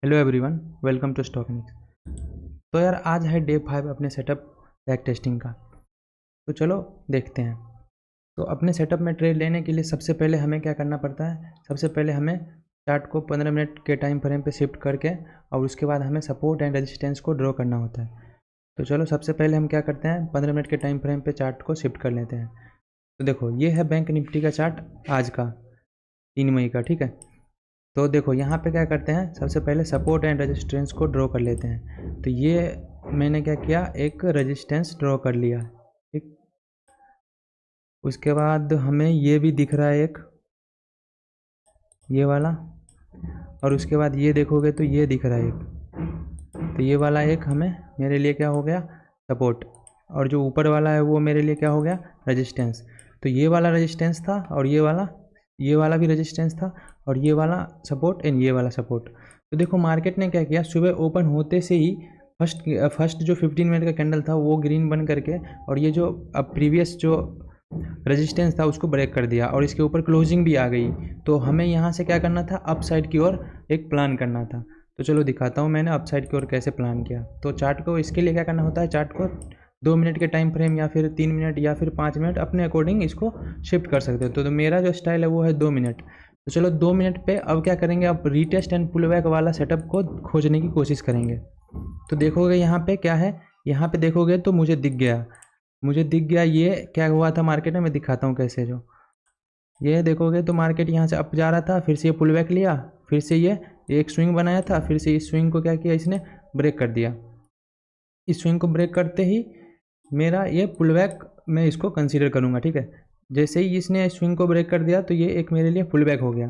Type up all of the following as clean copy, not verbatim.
Hello everyone, welcome to Stocknix. तो यार आज है डे 5 अपने सेटअप बैक टेस्टिंग का। तो चलो देखते हैं। तो अपने सेटअप में ट्रेड लेने के लिए सबसे पहले हमें क्या करना पड़ता है। सबसे पहले हमें चार्ट को 15 मिनट के टाइम फ्रेम पे शिफ्ट करके और उसके बाद हमें सपोर्ट एंड रेजिस्टेंस को ड्रॉ करना होता है। तो चलो सबसे पहले हम क्या करते हैं, 15 मिनट के टाइम फ्रेम पे चार्ट को शिफ्ट कर लेते हैं। तो देखो ये है बैंक निफ्टी का चार्ट आज का 3 मई का, ठीक है। तो देखो यहाँ पे क्या करते हैं, सबसे पहले सपोर्ट एंड रेजिस्टेंस को ड्रॉ कर लेते हैं। तो ये मैंने क्या किया, एक रेजिस्टेंस ड्रॉ कर लिया, ठीक। उसके बाद हमें ये भी दिख रहा है एक, ये वाला। और उसके बाद ये देखोगे तो ये दिख रहा है एक। तो ये वाला एक हमें मेरे लिए क्या हो गया, सपोर्ट। और जो ऊपर वाला है वो मेरे लिए क्या हो गया, रेजिस्टेंस। तो ये वाला रेजिस्टेंस था और ये वाला भी रेजिस्टेंस था और ये वाला सपोर्ट एंड ये वाला सपोर्ट। तो देखो मार्केट ने क्या किया, सुबह ओपन होते से ही फर्स्ट जो 15 मिनट का कैंडल था वो ग्रीन बन करके और ये जो अब प्रीवियस जो रेजिस्टेंस था उसको ब्रेक कर दिया और इसके ऊपर क्लोजिंग भी आ गई। तो हमें यहाँ से क्या करना था, अप साइड की ओर एक प्लान करना था। तो चलो दिखाता हूँ मैंने अप साइड की ओर कैसे प्लान किया। तो चार्ट को इसके लिए क्या करना होता है, चार्ट को 2 मिनट के टाइम फ्रेम या फिर 3 मिनट या फिर 5 मिनट अपने अकॉर्डिंग इसको शिफ्ट कर सकते हो। तो मेरा जो स्टाइल है वो है 2 मिनट। तो चलो 2 मिनट पे अब क्या करेंगे, अब रीटेस्ट एंड पुल बैक वाला सेटअप को खोजने की कोशिश करेंगे। तो देखोगे यहाँ पे क्या है, यहाँ पे देखोगे तो मुझे दिख गया ये क्या हुआ था मार्केट में। मैं दिखाता हूँ कैसे। जो ये देखोगे तो मार्केट यहाँ से अप जा रहा था, फिर से ये पुल बैक लिया, फिर से ये एक स्विंग बनाया था, फिर से इस स्विंग को क्या किया, इसने ब्रेक कर दिया। इस स्विंग को ब्रेक करते ही मेरा ये पुल बैक मैं इसको कंसीडर करूँगा, ठीक है। जैसे ही इसने स्विंग को ब्रेक कर दिया तो ये एक मेरे लिए पुल बैक हो गया।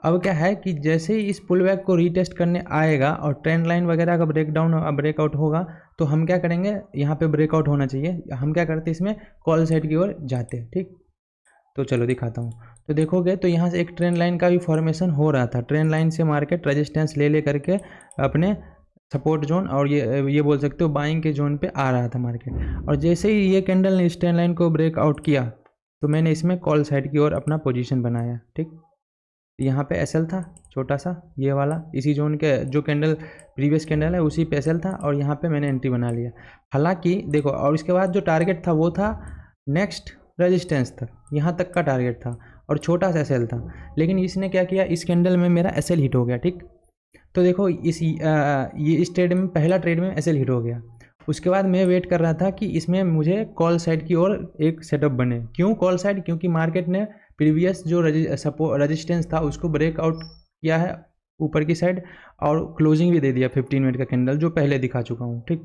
अब क्या है कि जैसे ही इस पुल बैक को रीटेस्ट करने आएगा और ट्रेंड लाइन वगैरह का ब्रेकआउट होगा तो हम क्या करेंगे, यहाँ पे ब्रेकआउट होना चाहिए। हम क्या करते हैं, इसमें कॉल साइड की ओर जाते हैं, ठीक। तो चलो दिखाता हूँ। तो देखोगे तो यहाँ से एक ट्रेंड लाइन का भी फॉर्मेशन हो रहा था। ट्रेंड लाइन से मार्केट रेजिस्टेंस ले करके अपने सपोर्ट जोन और ये बोल सकते हो बाइंग के जोन पे आ रहा था मार्केट। और जैसे ही ये कैंडल ने इस ट्रेंड लाइन को ब्रेकआउट किया तो मैंने इसमें कॉल साइड की ओर अपना पोजीशन बनाया, ठीक। यहाँ पे एसएल था छोटा सा, ये वाला इसी जोन के जो कैंडल प्रीवियस कैंडल है उसी पे एसएल था और यहाँ पे मैंने एंट्री बना लिया। हालांकि देखो, और इसके बाद जो टारगेट था वो था नेक्स्ट रेजिस्टेंस तक, यहाँ तक का टारगेट था और छोटा सा एसएल था। लेकिन इसने क्या किया, इस कैंडल में मेरा एसएल हिट हो गया, ठीक। तो देखो इस ट्रेड में, पहला ट्रेड में एसएल हिट हो गया। उसके बाद मैं वेट कर रहा था कि इसमें मुझे कॉल साइड की ओर एक सेटअप बने। क्यों कॉल साइड, क्योंकि मार्केट ने प्रीवियस जो रेजिस्टेंस था उसको ब्रेकआउट किया है ऊपर की साइड और क्लोजिंग भी दे दिया 15 मिनट का कैंडल जो पहले दिखा चुका हूँ, ठीक।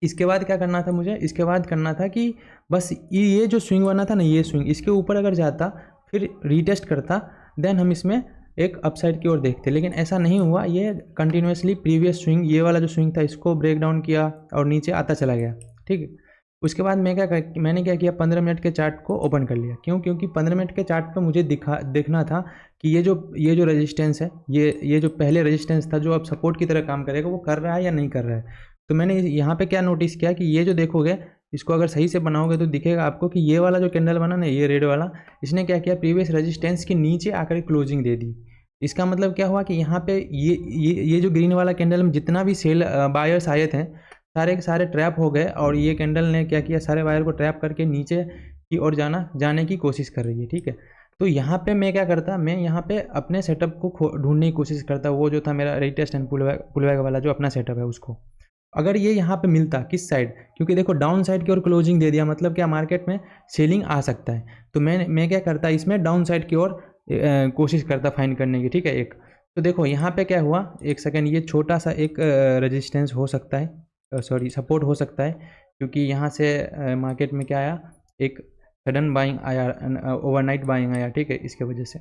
इसके बाद क्या करना था मुझे, इसके बाद करना था कि बस ये जो स्विंग बना था ना, ये स्विंग इसके ऊपर अगर जाता फिर रीटेस्ट करता, देन हम इसमें एक अपसाइड की ओर देखते। लेकिन ऐसा नहीं हुआ, ये कंटिन्यूसली प्रीवियस स्विंग, ये वाला जो स्विंग था इसको ब्रेक डाउन किया और नीचे आता चला गया, ठीक है। उसके बाद मैंने क्या किया, 15 मिनट के चार्ट को ओपन कर लिया। क्यों, क्योंकि 15 मिनट के चार्ट पे मुझे देखना था कि ये जो रेजिस्टेंस है, ये जो पहले रेजिस्टेंस था जो अब सपोर्ट की तरह काम करेगा, वो कर रहा है या नहीं कर रहा है। तो मैंने यहाँ पे क्या नोटिस किया कि ये जो देखोगे इसको अगर सही से बनाओगे तो दिखेगा आपको कि ये वाला जो कैंडल बना ना, ये रेड वाला, इसने क्या किया, प्रीवियस रेजिस्टेंस के नीचे आकर क्लोजिंग दे दी। इसका मतलब क्या हुआ कि यहाँ पे ये जो ग्रीन वाला कैंडल में जितना भी सेल बायर्स आए थे सारे के सारे ट्रैप हो गए और ये कैंडल ने क्या किया, सारे बायर को ट्रैप करके नीचे की ओर जाने की कोशिश कर रही है, ठीक है। तो यहाँ पे मैं क्या करता, मैं यहाँ पे अपने सेटअप को ढूंढने की कोशिश करता, वो जो था मेरा रीटेस्ट एंड पुलबैक वाला जो अपना सेटअप है उसको। अगर ये यहाँ पे मिलता किस साइड, क्योंकि देखो डाउन साइड की ओर क्लोजिंग दे दिया, मतलब क्या मार्केट में सेलिंग आ सकता है। तो मैं क्या करता, इसमें डाउन साइड की ओर कोशिश करता फाइंड करने की, ठीक है। एक तो देखो यहाँ पे क्या हुआ, एक सेकेंड, ये छोटा सा एक रेजिस्टेंस हो सकता है, सॉरी सपोर्ट हो सकता है, क्योंकि यहाँ से मार्केट में क्या आया, एक सडन बाइंग आया, ओवरनाइट बाइंग आया, ठीक है, इसके वजह से।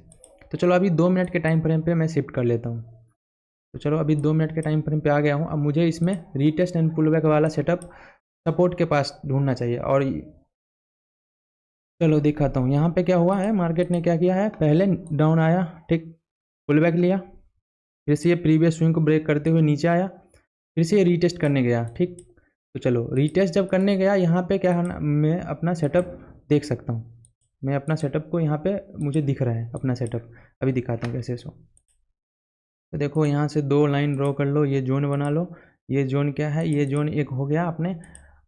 तो चलो अभी 2 मिनट के टाइम फ्रेम पे मैं शिफ्ट कर लेता हूँ। तो चलो अभी 2 मिनट के टाइम फ्रेम पे आ गया हूँ। अब मुझे इसमें रीटेस्ट एंड पुलबैक वाला सेटअप सपोर्ट के पास ढूंढना चाहिए। और चलो दिखाता हूँ यहाँ पे क्या हुआ है, मार्केट ने क्या किया है, पहले डाउन आया, ठीक, पुलबैक लिया, फिर से ये प्रीवियस स्विंग को ब्रेक करते हुए नीचे आया, फिर से ये रीटेस्ट करने गया, ठीक। तो चलो रीटेस्ट जब करने गया, यहाँ पे क्या है ना, मैं अपना सेटअप देख सकता हूँ। मैं अपना सेटअप को यहाँ पे मुझे दिख रहा है अपना सेटअप, अभी दिखाता हूँ कैसे सो। तो देखो यहाँ से 2 लाइन ड्रॉ कर लो, ये जोन बना लो। ये जोन क्या है, ये जोन एक हो गया अपने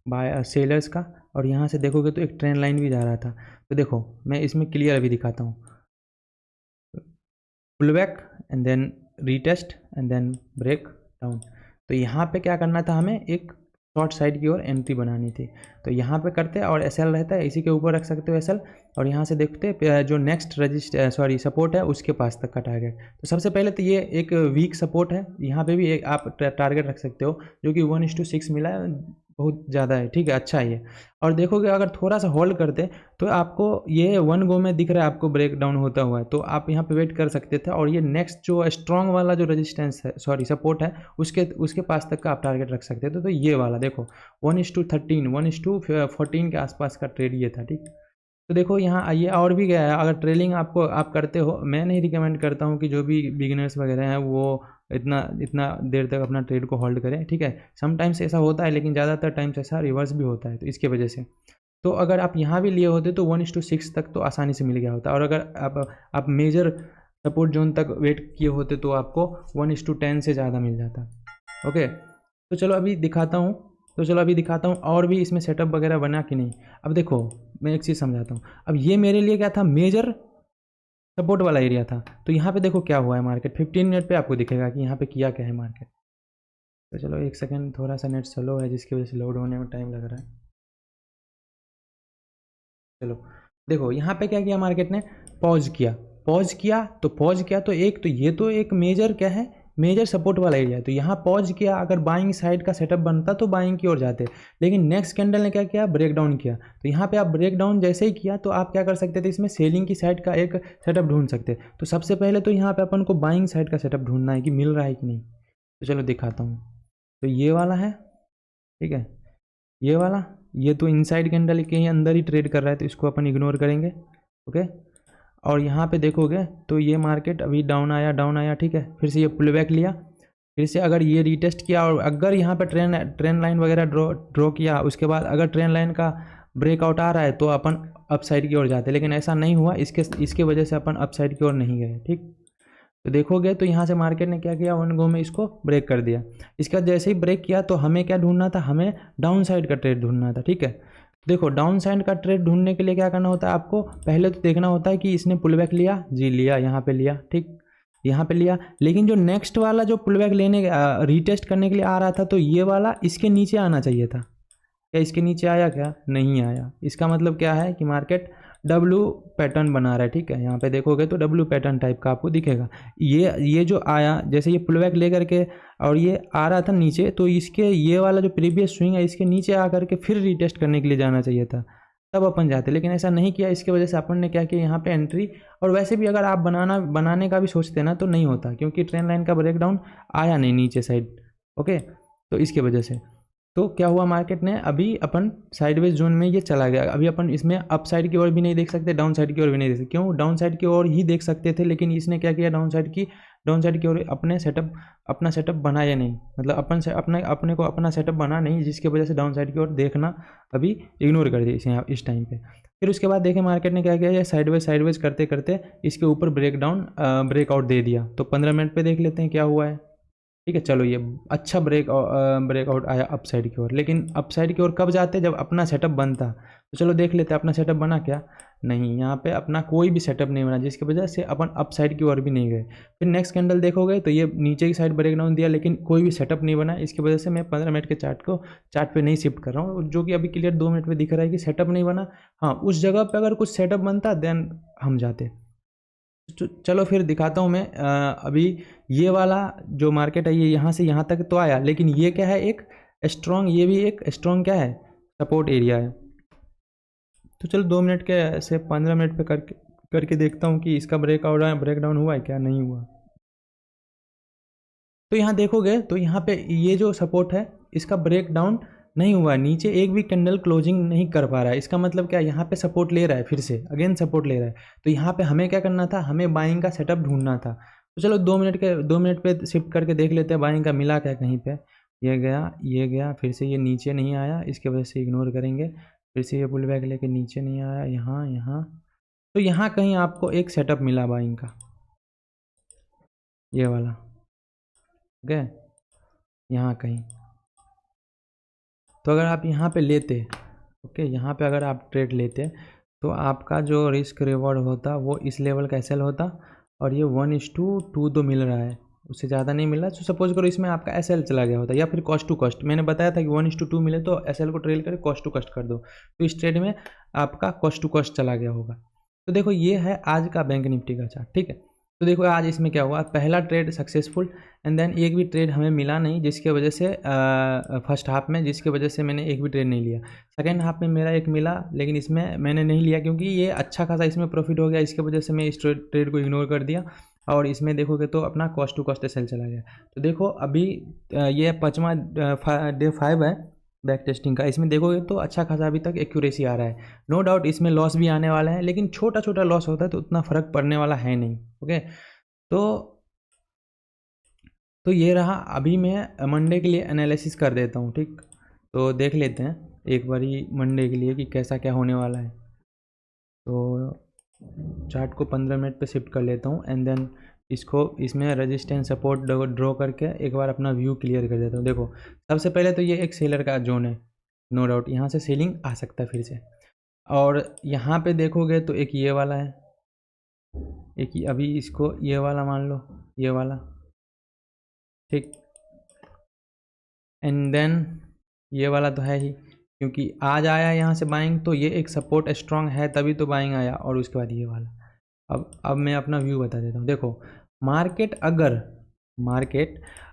बाय सेलर्स का, और यहाँ से देखोगे तो एक ट्रेंड लाइन भी जा रहा था। तो देखो मैं इसमें क्लियर अभी दिखाता हूँ, pull back and then retest and then break down. तो यहाँ पे क्या करना था, हमें एक शॉर्ट साइड की ओर एंट्री बनानी थी। तो यहाँ पे करते और एसएल रहता है, इसी के ऊपर रख सकते हो एसएल, और यहाँ से देखते जो नेक्स्ट सपोर्ट है उसके पास तक का टारगेट। तो सबसे पहले तो ये एक वीक सपोर्ट है, यहाँ पे भी एक आप टारगेट रख सकते हो, जो कि 1:6 मिला है, बहुत ज़्यादा है, ठीक है, अच्छा है ये। और देखोगे अगर थोड़ा सा होल्ड करते तो आपको ये 1 गो में दिख रहा है आपको ब्रेक डाउन होता हुआ है, तो आप यहाँ पे वेट कर सकते थे, और ये नेक्स्ट जो स्ट्रॉन्ग वाला जो रेजिस्टेंस है, सपोर्ट है, उसके पास तक का आप टारगेट रख सकते थे। तो ये वाला देखो 1:13 1:14 के आसपास का ट्रेड ये था, ठीक। तो देखो यहाँ आइए, और भी गया है। अगर ट्रेलिंग आप करते हो, मैं नहीं रिकमेंड करता हूँ कि जो भी बिगिनर्स वगैरह हैं वो इतना इतना देर तक अपना ट्रेड को होल्ड करें, ठीक है। समटाइम्स ऐसा होता है, लेकिन ज़्यादातर टाइम्स ऐसा रिवर्स भी होता है, तो इसके वजह से। तो अगर आप यहाँ भी लिए होते तो 1:6 तक तो आसानी से मिल गया होता, और अगर आप मेजर सपोर्ट जोन तक वेट किए होते तो आपको 1:10 से ज़्यादा मिल जाता। ओके, तो चलो अभी दिखाता हूँ और भी इसमें सेटअप वगैरह बना कि नहीं। अब देखो मैं एक चीज़ समझाता हूँ। अब ये मेरे लिए क्या था, मेजर सपोर्ट वाला एरिया था। तो यहाँ पे देखो क्या हुआ है मार्केट, 15 मिनट पे आपको दिखेगा कि यहाँ पे किया क्या है मार्केट। तो चलो एक सेकंड, थोड़ा सा नेट स्लो है जिसकी वजह से लोड होने में टाइम लग रहा है। चलो देखो यहाँ पे क्या किया मार्केट ने, पॉज किया तो एक तो ये तो एक मेजर क्या है, मेजर सपोर्ट वाला एरिया है। तो यहाँ पॉज किया, अगर बाइंग साइड का सेटअप बनता तो बाइंग की ओर जाते, लेकिन नेक्स्ट कैंडल ने क्या किया, ब्रेक डाउन किया। तो यहाँ पे आप ब्रेक डाउन जैसे ही किया तो आप क्या कर सकते थे, इसमें सेलिंग की साइड का एक सेटअप ढूंढ सकते। तो सबसे पहले तो यहाँ पे अपन को बाइंग साइड का सेटअप ढूंढना है कि मिल रहा है कि नहीं। तो चलो दिखाता हूँ। तो ये वाला है, ठीक है, ये वाला, ये तो इनसाइड कैंडल के ही अंदर ही ट्रेड कर रहा है, तो इसको अपन इग्नोर करेंगे। ओके, और यहाँ पे देखोगे तो ये मार्केट अभी डाउन आया, ठीक है, फिर से ये पुल बैक लिया, फिर से अगर ये रीटेस्ट किया, और अगर यहाँ पे ट्रेंड लाइन वगैरह ड्रॉ किया, उसके बाद अगर ट्रेंड लाइन का ब्रेकआउट आ रहा है तो अपन अप साइड की ओर जाते, लेकिन ऐसा नहीं हुआ, इसके वजह से अपन अप साइड की ओर नहीं गए, ठीक। तो देखोगे तो यहाँ से मार्केट ने क्या किया, 1 गो में इसको ब्रेक कर दिया। इसका जैसे ही ब्रेक किया तो हमें क्या ढूंढना था, हमें डाउन साइड का ट्रेड ढूंढना था, ठीक है। देखो डाउन साइड का ट्रेड ढूंढने के लिए क्या करना होता है, आपको पहले तो देखना होता है कि इसने पुल बैक लिया, जी लिया, यहाँ पे लिया, ठीक, यहाँ पे लिया, लेकिन जो नेक्स्ट वाला जो पुल बैक लेने रीटेस्ट करने के लिए आ रहा था, तो ये वाला इसके नीचे आना चाहिए था। क्या इसके नीचे आया, क्या नहीं आया। इसका मतलब क्या है कि मार्केट डब्लू पैटर्न बना रहा है, ठीक है। यहाँ पे देखोगे तो डब्लू पैटर्न टाइप का आपको दिखेगा। ये जो आया, जैसे ये पुल बैक ले करके और ये आ रहा था नीचे, तो इसके ये वाला जो प्रीवियस स्विंग है इसके नीचे आ करके फिर रीटेस्ट करने के लिए जाना चाहिए था, तब अपन जाते, लेकिन ऐसा नहीं किया। इसके वजह से अपन ने क्या किया, यहाँ पे एंट्री। और वैसे भी अगर आप बनाने का भी सोचते ना तो नहीं होता, क्योंकि ट्रेंड लाइन का ब्रेकडाउन आया नहीं नीचे साइड। ओके, तो इसके वजह से तो क्या हुआ, मार्केट ने अभी अपन साइडवेज जोन में ये चला गया। अभी अपन इसमें अप साइड की ओर भी नहीं देख सकते, डाउन साइड की ओर भी नहीं देख सकते। क्यों, डाउन साइड की ओर ही देख सकते थे, लेकिन इसने क्या किया, डाउन साइड की ओर अपना सेटअप बनाया नहीं, मतलब अपने को अपना सेटअप बना नहीं, जिसकी वजह से डाउन साइड की ओर देखना अभी इग्नोर कर दिया इस टाइम पे। फिर उसके बाद देखें मार्केट ने क्या किया, ये साइडवेज करते करते इसके ऊपर ब्रेकआउट दे दिया। तो 15 मिनट पे देख लेते हैं क्या हुआ है, ठीक है। चलो ये अच्छा ब्रेकआउट आया अप साइड की ओर, लेकिन अप साइड की ओर कब जाते, जब अपना सेटअप बनता। तो चलो देख लेते हैं अपना सेटअप बना क्या, नहीं, यहाँ पे अपना कोई भी सेटअप नहीं बना, जिसकी वजह से अपन अप साइड की ओर भी नहीं गए। फिर नेक्स्ट कैंडल देखोगे तो ये नीचे की साइड ब्रेकडाउन दिया, लेकिन कोई भी सेटअप नहीं बना। इसकी वजह से मैं 15 मिनट के चार्ट पे नहीं शिफ्ट कर रहा हूँ, जो कि अभी क्लियर 2 मिनट में दिख रहा है कि सेटअप नहीं बना। हाँ, उस जगह पर अगर कुछ सेटअप बनता देन हम जाते। चलो फिर दिखाता हूँ मैं। अभी ये वाला जो मार्केट है ये यहाँ से यहाँ तक तो आया, लेकिन ये क्या है, एक स्ट्रॉन्ग, ये भी एक स्ट्रॉन्ग क्या है, सपोर्ट एरिया है। तो चलो 2 मिनट के से 15 मिनट पे करके देखता हूँ कि इसका ब्रेकडाउन हुआ है क्या, नहीं हुआ। तो यहाँ देखोगे तो यहाँ पे ये जो सपोर्ट है इसका ब्रेकडाउन नहीं हुआ, नीचे एक भी कैंडल क्लोजिंग नहीं कर पा रहा है। इसका मतलब क्या, यहाँ पे सपोर्ट ले रहा है, फिर से अगेन सपोर्ट ले रहा है। तो यहाँ पे हमें क्या करना था, हमें बाइंग का सेटअप ढूंढना था। तो चलो 2 मिनट पे शिफ्ट करके देख लेते हैं बाइंग का मिला क्या कहीं पे। ये गया, फिर से ये नीचे नहीं आया, इसके वजह से इग्नोर करेंगे। फिर से ये पुल बैक लेके नीचे नहीं आया, यहाँ तो यहाँ कहीं आपको एक सेटअप मिला बाइंग का, ये वाला। ओके, यहाँ कहीं। तो अगर आप यहाँ पे लेते, ओके, यहाँ पे अगर आप ट्रेड लेते तो आपका जो रिस्क रिवॉर्ड होता वो इस लेवल का एसएल होता, और ये 1:2 तो मिल रहा है, उससे ज़्यादा नहीं मिल रहा। तो सपोज करो इसमें आपका एसएल चला गया होता, या फिर कॉस्ट टू कॉस्ट, मैंने बताया था कि 1:2 मिले तो एसएल को ट्रेल करके कॉस्ट टू कॉस्ट कर दो, तो इस ट्रेड में आपका कॉस्ट टू कॉस्ट चला गया होगा। तो देखो ये है आज का बैंक निफ्टी का चार्ट, ठीक है। तो देखो आज इसमें क्या हुआ, पहला ट्रेड सक्सेसफुल, एंड देन एक भी ट्रेड हमें मिला नहीं, जिसके वजह से फर्स्ट हाफ में, जिसके वजह से मैंने एक भी ट्रेड नहीं लिया। सेकेंड हाफ में मेरा एक मिला, लेकिन इसमें मैंने नहीं लिया क्योंकि ये अच्छा खासा इसमें प्रॉफिट हो गया, इसके वजह से मैं इस ट्रेड को इग्नोर कर दिया। और इसमें देखोगे तो अपना कॉस्ट टू कॉस्ट सेल चला गया। तो देखो अभी ये 5वां डे 5 है बैक टेस्टिंग का, इसमें देखोगे तो अच्छा खासा अभी तक एक्यूरेसी आ रहा है। नो डाउट इसमें लॉस भी आने वाला है, लेकिन छोटा छोटा लॉस होता है तो उतना फ़र्क पड़ने वाला है नहीं। ओके, तो ये रहा। अभी मैं मंडे के लिए एनालिसिस कर देता हूँ, ठीक। तो देख लेते हैं एक बारी मंडे के लिए कि कैसा क्या होने वाला है। तो चार्ट को 15 मिनट पे शिफ्ट कर लेता हूँ, एंड देन इसमें रेजिस्टेंस सपोर्ट ड्रॉ करके एक बार अपना व्यू क्लियर कर देता हूँ। देखो सबसे पहले तो ये एक सेलर का जोन है, नो डाउट यहाँ से सेलिंग आ सकता है फिर से। और यहाँ पे देखोगे तो एक ये वाला है, एक अभी इसको ये वाला मान लो, ये वाला, ठीक। एंड देन ये वाला तो है ही, क्योंकि आज आया यहाँ से बाइंग, तो ये एक सपोर्ट स्ट्रांग है तभी तो बाइंग आया। और उसके बाद ये वाला। अब मैं अपना व्यू बता देता हूँ। देखो मार्केट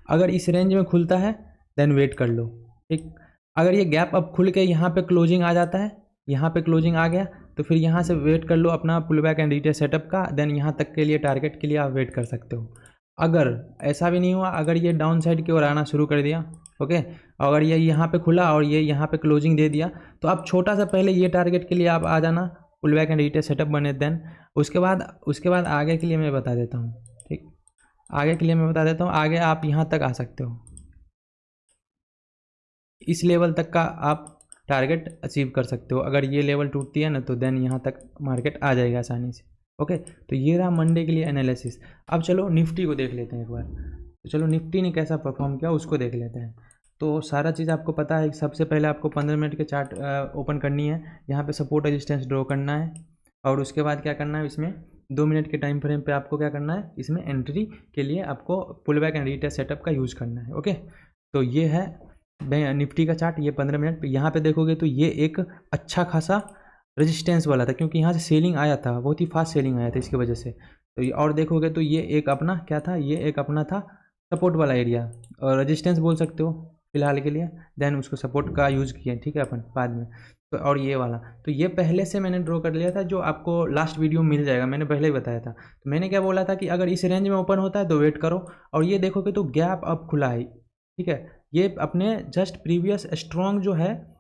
अगर इस रेंज में खुलता है देन वेट कर लो, ठीक। अगर ये गैप अब खुल के यहाँ पे क्लोजिंग आ जाता है, यहाँ पे क्लोजिंग आ गया, तो फिर यहाँ से वेट कर लो अपना pull back and retest setup का, देन यहाँ तक के लिए टारगेट के लिए आप वेट कर सकते हो। अगर ऐसा भी नहीं हुआ, अगर ये डाउन साइड की ओर आना शुरू कर दिया, ओके, अगर ये यहाँ पे खुला और ये यहाँ पे क्लोजिंग दे दिया, तो आप छोटा सा पहले ये टारगेट के लिए आप आ जाना, pull back and retest setup बने। देन उसके बाद आगे के लिए मैं बता देता हूँ, ठीक। आगे के लिए मैं बता देता हूँ, आगे आप यहाँ तक आ सकते हो, इस लेवल तक का आप टारगेट अचीव कर सकते हो। अगर ये लेवल टूटती है ना, तो देन यहाँ तक मार्केट आ जाएगा आसानी से। ओके, तो ये रहा मंडे के लिए एनालिसिस। अब चलो निफ्टी को देख लेते हैं एक बार। तो चलो निफ्टी ने कैसा परफॉर्म किया उसको देख लेते हैं। तो सारा चीज़ आपको पता है। सबसे पहले आपको 15 मिनट के चार्ट ओपन करनी है, यहाँ पे सपोर्ट रेजिस्टेंस ड्रॉ करना है, और उसके बाद क्या करना है, इसमें 2 मिनट के टाइम फ्रेम पे आपको क्या करना है, इसमें एंट्री के लिए आपको pull back and retest setup का यूज़ करना है। ओके, तो ये है निफ्टी का चार्ट, ये 15 मिनट पे। यहाँ पे देखोगे तो ये एक अच्छा खासा रेजिस्टेंस वाला था, क्योंकि यहाँ से सेलिंग आया था, बहुत ही फास्ट सेलिंग आया था इसकी वजह से। तो और देखोगे तो ये एक अपना क्या था, ये एक अपना था सपोर्ट वाला एरिया, और रेजिस्टेंस बोल सकते हो फिलहाल के लिए। देन उसको सपोर्ट का यूज़ किया, ठीक है, अपन बाद में। तो और ये वाला, तो ये पहले से मैंने ड्रॉ कर लिया था, जो आपको लास्ट वीडियो मिल जाएगा, मैंने पहले ही बताया था। तो मैंने क्या बोला था कि अगर इस रेंज में ओपन होता है तो वेट करो, और ये देखोगे तो गैप अब खुला है, ठीक है। ये अपने जस्ट प्रीवियस स्ट्रॉन्ग जो है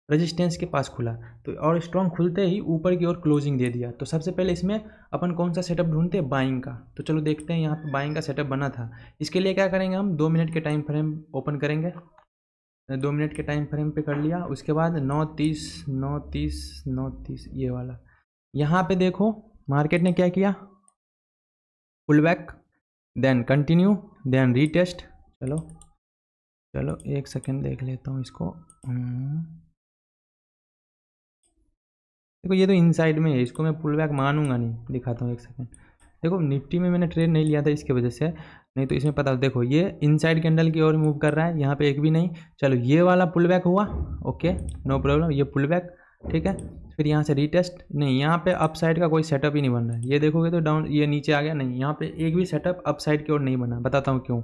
रेजिस्टेंस के पास खुला, तो और स्ट्रॉन्ग खुलते ही ऊपर की ओर क्लोजिंग दे दिया। तो सबसे पहले इसमें अपन कौन सा सेटअप ढूंढते हैं, बाइंग का। तो चलो देखते हैं, यहाँ पे बाइंग का सेटअप बना था। इसके लिए क्या करेंगे, हम 2 मिनट के टाइम फ्रेम ओपन करेंगे। 2 मिनट के टाइम फ्रेम पे कर लिया, उसके बाद 9:30 ये वाला। यहाँ पे देखो मार्केट ने क्या किया, pull back, then continue, then retest. चलो एक सेकेंड देख लेता हूँ इसको। देखो ये तो इनसाइड में है, इसको मैं पुल बैक मानूंगा नहीं, दिखाता हूँ एक सेकेंड। देखो निफ्टी में मैंने ट्रेड नहीं लिया था इसके वजह से, नहीं तो इसमें पता, देखो ये इनसाइड कैंडल की ओर मूव कर रहा है, यहाँ पे एक भी नहीं। चलो ये वाला पुल बैक हुआ, ओके नो प्रॉब्लम, ये पुल बैक, ठीक है। फिर यहाँ से रीटेस्ट नहीं, यहाँ पे अप साइड का कोई सेटअप ही नहीं बन रहा है। ये देखोगे तो डाउन, ये नीचे आ गया, नहीं यहाँ पे एक भी सेटअप अप साइड की ओर नहीं बना। बताता हूँ क्यों।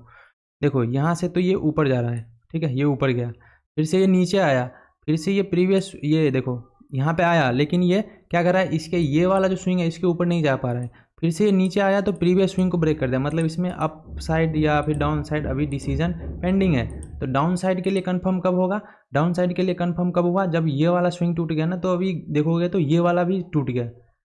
देखो यहाँ से तो ये ऊपर जा रहा है, ठीक है, ये ऊपर गया, फिर से ये नीचे आया, फिर से ये प्रीवियस, ये देखो यहाँ पे आया, लेकिन ये क्या कर रहा है, इसके ये वाला जो स्विंग है इसके ऊपर नहीं जा पा रहा है। फिर से ये नीचे आया तो प्रीवियस स्विंग को ब्रेक कर दिया, मतलब इसमें अप साइड या फिर डाउन साइड अभी डिसीजन पेंडिंग है। तो डाउन साइड के लिए कंफर्म कब होगा, डाउन साइड के लिए कंफर्म कब हुआ, जब ये वाला स्विंग टूट गया ना। तो अभी देखोगे तो ये वाला भी टूट गया,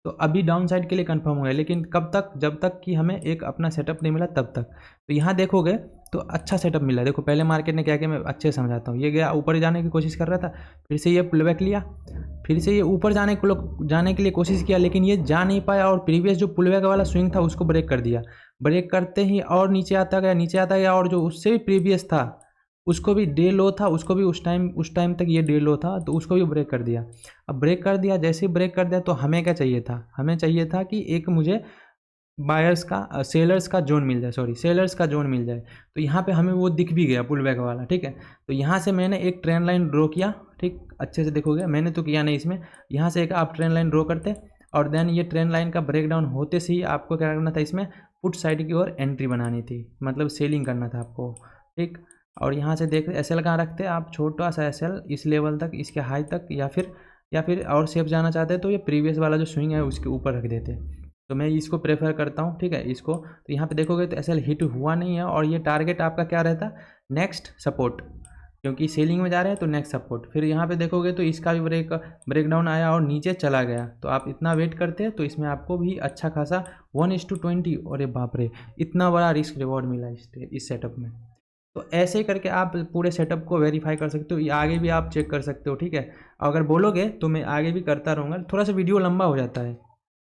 तो अभी डाउन साइड के लिए कंफर्म हो गया, लेकिन कब तक, जब तक कि हमें एक अपना सेटअप नहीं मिला तब तक। तो यहाँ देखोगे तो अच्छा सेटअप मिला। देखो पहले मार्केट ने क्या किया, मैं अच्छे से समझाता हूँ। ये गया ऊपर जाने की कोशिश कर रहा था, फिर से ये पुल बैक लिया, फिर से ये ऊपर जाने के लिए कोशिश किया, लेकिन ये जा नहीं पाया, और प्रीवियस जो पुल बैक वाला स्विंग था उसको ब्रेक कर दिया। ब्रेक करते ही और नीचे आता गया और जो उससे भी प्रीवियस था उसको भी डे लो था, उसको भी उस टाइम तक ये डे लो था, तो उसको भी ब्रेक कर दिया। अब ब्रेक कर दिया, जैसे ही ब्रेक कर दिया तो हमें क्या चाहिए था, हमें चाहिए था कि एक मुझे बायर्स का सेलर्स का जोन मिल जाए, सेलर्स का जोन मिल जाए। तो यहाँ पे हमें वो दिख भी गया पुल बैक वाला, ठीक है। तो यहाँ से मैंने एक ट्रेंड लाइन ड्रॉ किया, ठीक, अच्छे से देखोगे, मैंने तो किया नहीं इसमें, यहाँ से एक आप ट्रेंड लाइन ड्रॉ करते और देन ये ट्रेंड लाइन का ब्रेक डाउन होते से ही आपको क्या करना था, इसमें पुट साइड की ओर एंट्री बनानी थी, मतलब सेलिंग करना था आपको, ठीक। और यहाँ से देख एस एल कहाँ रखते हैं आप, छोटा सा एस एल इस लेवल तक, इसके हाई तक, या फिर और सेफ जाना चाहते हैं तो ये प्रीवियस वाला जो स्विंग है उसके ऊपर रख देते। तो मैं इसको प्रेफर करता हूँ, ठीक है, इसको। तो यहाँ पे देखोगे तो एस एल हिट हुआ नहीं है, और ये टारगेट आपका क्या रहता, नेक्स्ट सपोर्ट, क्योंकि सेलिंग में जा रहे हैं तो नेक्स्ट सपोर्ट। फिर यहाँ पे देखोगे तो इसका भी ब्रेकडाउन आया और नीचे चला गया, तो आप इतना वेट करते हैं तो इसमें आपको भी अच्छा खासा 1:20, अरे बाप रे, इतना बड़ा रिस्क रिवॉर्ड मिला इस सेटअप में। तो ऐसे ही करके आप पूरे सेटअप को वेरीफाई कर सकते हो, आगे भी आप चेक कर सकते हो, ठीक है। अगर बोलोगे तो मैं आगे भी करता रहूँगा, थोड़ा सा वीडियो लंबा हो जाता है,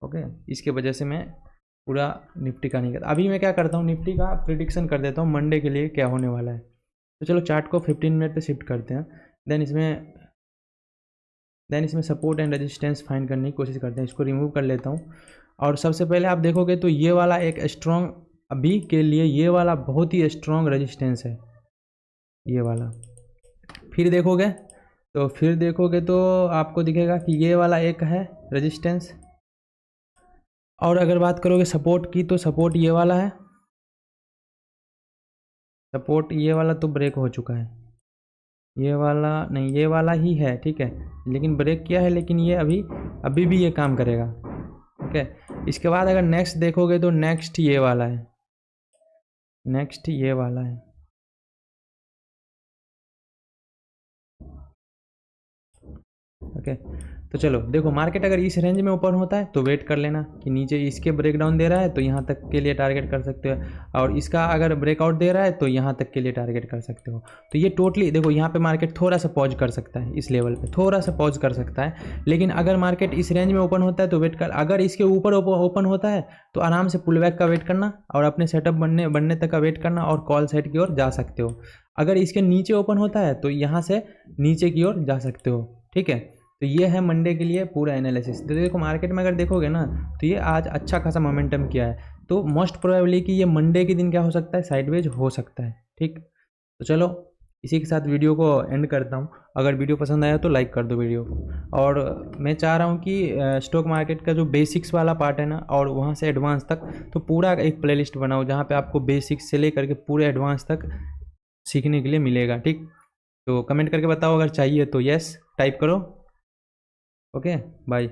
ओके, इसके वजह से मैं पूरा निफ्टी का नहीं करता। अभी मैं क्या करता हूँ, निफ्टी का प्रिडिक्शन कर देता हूँ मंडे के लिए क्या होने वाला है। तो चलो चार्ट को 15 मिनट पे शिफ्ट करते हैं, देन इसमें सपोर्ट एंड रेजिस्टेंस फाइंड करने की कोशिश करते हैं। इसको रिमूव कर लेता हूँ, और सबसे पहले आप देखोगे तो ये वाला एक स्ट्रॉन्ग, अभी के लिए ये वाला बहुत ही स्ट्रॉन्ग रेजिस्टेंस है, ये वाला। फिर देखोगे तो आपको दिखेगा कि ये वाला एक है रेजिस्टेंस, और अगर बात करोगे सपोर्ट की तो सपोर्ट ये वाला है, सपोर्ट ये वाला तो ब्रेक हो चुका है, ये वाला नहीं, ये वाला ही है, ठीक है, लेकिन ब्रेक किया है, लेकिन ये अभी भी ये काम करेगा, ठीक है। इसके बाद अगर नेक्स्ट देखोगे तो नेक्स्ट ये वाला है, नेक्स्ट ये वाला है, ओके। तो चलो देखो, मार्केट अगर इस रेंज में ओपन होता है तो वेट कर लेना कि नीचे इसके ब्रेकडाउन दे रहा है तो यहाँ तक के लिए टारगेट कर सकते हो, और इसका अगर ब्रेकआउट दे रहा है तो यहाँ तक के लिए टारगेट कर सकते हो। तो ये टोटली देखो, यहाँ पे मार्केट थोड़ा सा पॉज कर सकता है, इस लेवल पे थोड़ा सा पॉज कर सकता है, लेकिन अगर मार्केट इस रेंज में ओपन होता है तो वेट कर, अगर इसके ऊपर ओपन होता है तो आराम से पुल बैक का वेट करना और अपने सेटअप बनने तक का वेट करना, और कॉल साइड की ओर जा सकते हो। अगर इसके नीचे ओपन होता है तो यहाँ से नीचे की ओर जा सकते हो, ठीक है। तो ये है मंडे के लिए पूरा एनालिसिस। तो देखो मार्केट में अगर देखोगे ना तो ये आज अच्छा खासा मोमेंटम किया है, तो मोस्ट प्रोबेबली कि ये मंडे के दिन क्या हो सकता है, साइडवेज हो सकता है, ठीक। तो चलो इसी के साथ वीडियो को एंड करता हूँ। अगर वीडियो पसंद आया तो लाइक कर दो वीडियो को, और मैं चाह रहा हूँ कि स्टॉक मार्केट का जो बेसिक्स वाला पार्ट है ना, और वहाँ से एडवांस तक, तो पूरा एक प्लेलिस्ट बनाओ जहाँ पे आपको बेसिक्स से लेकर के पूरे एडवांस तक सीखने के लिए मिलेगा, ठीक। तो कमेंट करके बताओ, अगर चाहिए तो यस टाइप करो, ओके, बाय।